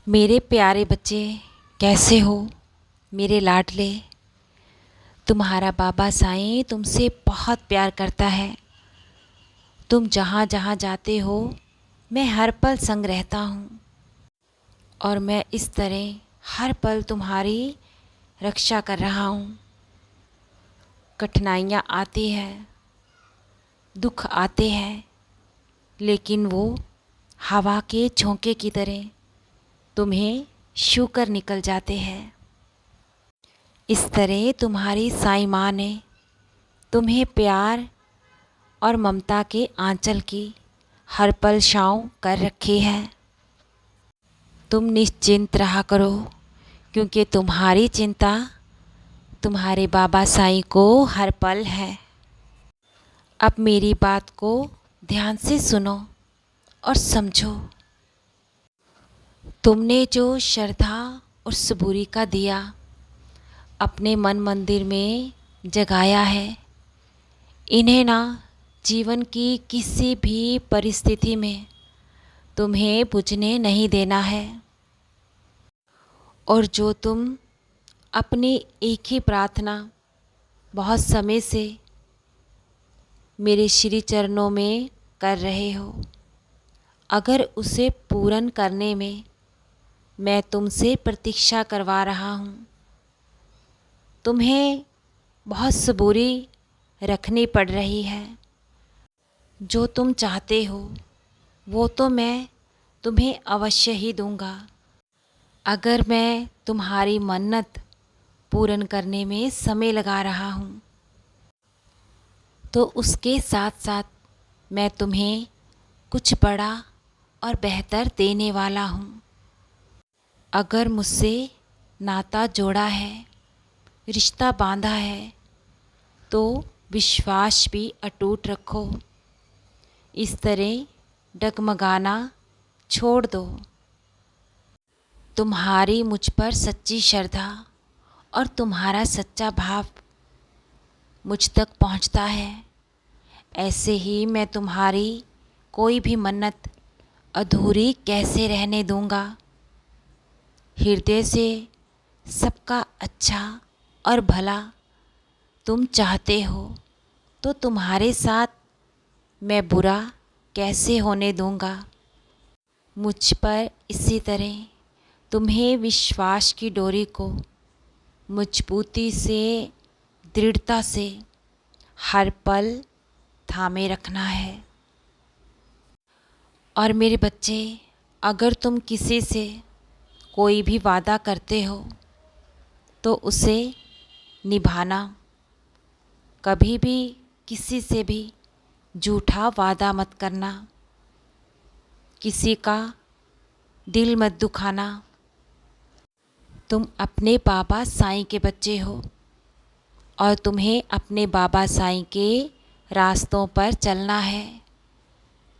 मेरे प्यारे बच्चे, कैसे हो मेरे लाडले। तुम्हारा बाबा साईं तुमसे बहुत प्यार करता है। तुम जहाँ जहाँ जाते हो मैं हर पल संग रहता हूँ और मैं इस तरह हर पल तुम्हारी रक्षा कर रहा हूँ। कठिनाइयाँ आती हैं, दुख आते हैं, लेकिन वो हवा के झोंके की तरह तुम्हें छू कर निकल जाते हैं। इस तरह तुम्हारी साईं माँ ने तुम्हें प्यार और ममता के आंचल की हर पल छाँव कर रखी है। तुम निश्चिंत रहा करो, क्योंकि तुम्हारी चिंता तुम्हारे बाबा साईं को हर पल है। अब मेरी बात को ध्यान से सुनो और समझो। तुमने जो श्रद्धा और सबूरी का दिया अपने मन मंदिर में जगाया है, इन्हें ना जीवन की किसी भी परिस्थिति में तुम्हें बुझने नहीं देना है। और जो तुम अपनी एक ही प्रार्थना बहुत समय से मेरे श्री चरणों में कर रहे हो, अगर उसे पूर्ण करने में मैं तुमसे प्रतीक्षा करवा रहा हूँ, तुम्हें बहुत सबूरी रखनी पड़ रही है। जो तुम चाहते हो वो तो मैं तुम्हें अवश्य ही दूंगा। अगर मैं तुम्हारी मन्नत पूर्ण करने में समय लगा रहा हूँ, तो उसके साथ साथ मैं तुम्हें कुछ बड़ा और बेहतर देने वाला हूँ। अगर मुझसे नाता जोड़ा है, रिश्ता बांधा है, तो विश्वास भी अटूट रखो। इस तरह डगमगाना छोड़ दो। तुम्हारी मुझ पर सच्ची श्रद्धा और तुम्हारा सच्चा भाव मुझ तक पहुंचता है। ऐसे ही मैं तुम्हारी कोई भी मन्नत अधूरी कैसे रहने दूंगा। हृदय से सबका अच्छा और भला तुम चाहते हो, तो तुम्हारे साथ मैं बुरा कैसे होने दूंगा। मुझ पर इसी तरह तुम्हें विश्वास की डोरी को मजबूती से, दृढ़ता से हर पल थामे रखना है। और मेरे बच्चे, अगर तुम किसी से कोई भी वादा करते हो तो उसे निभाना। कभी भी किसी से भी झूठा वादा मत करना। किसी का दिल मत दुखाना। तुम अपने बाबा साईं के बच्चे हो और तुम्हें अपने बाबा साईं के रास्तों पर चलना है,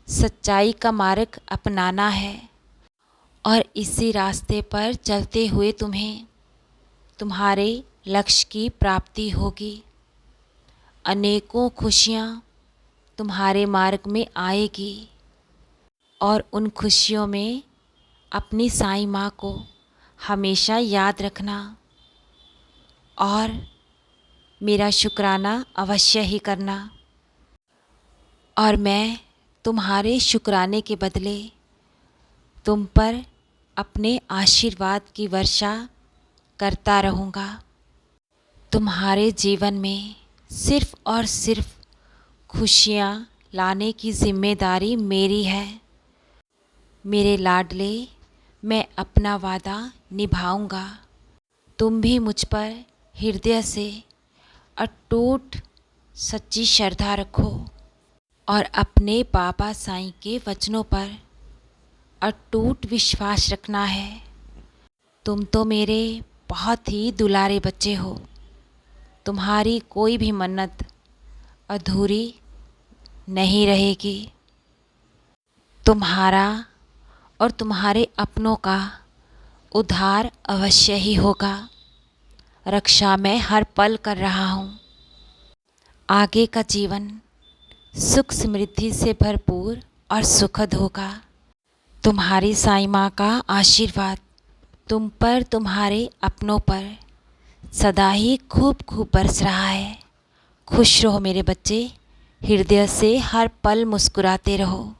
सच्चाई का मार्ग अपनाना है। और इसी रास्ते पर चलते हुए तुम्हें तुम्हारे लक्ष्य की प्राप्ति होगी। अनेकों खुशियाँ तुम्हारे मार्ग में आएगी और उन खुशियों में अपनी साईं माँ को हमेशा याद रखना और मेरा शुक्राना अवश्य ही करना। और मैं तुम्हारे शुक्राने के बदले तुम पर अपने आशीर्वाद की वर्षा करता रहूँगा। तुम्हारे जीवन में सिर्फ़ और सिर्फ खुशियाँ लाने की ज़िम्मेदारी मेरी है। मेरे लाडले, मैं अपना वादा निभाऊंगा। तुम भी मुझ पर हृदय से अटूट सच्ची श्रद्धा रखो और अपने बाबा साईं के वचनों पर अटूट विश्वास रखना है। तुम तो मेरे बहुत ही दुलारे बच्चे हो। तुम्हारी कोई भी मन्नत अधूरी नहीं रहेगी। तुम्हारा और तुम्हारे अपनों का उद्धार अवश्य ही होगा। रक्षा मैं हर पल कर रहा हूँ। आगे का जीवन सुख समृद्धि से भरपूर और सुखद होगा। तुम्हारी साईं माँ का आशीर्वाद तुम पर, तुम्हारे अपनों पर सदा ही खूब खूब बरस रहा है। खुश रहो मेरे बच्चे, हृदय से हर पल मुस्कुराते रहो।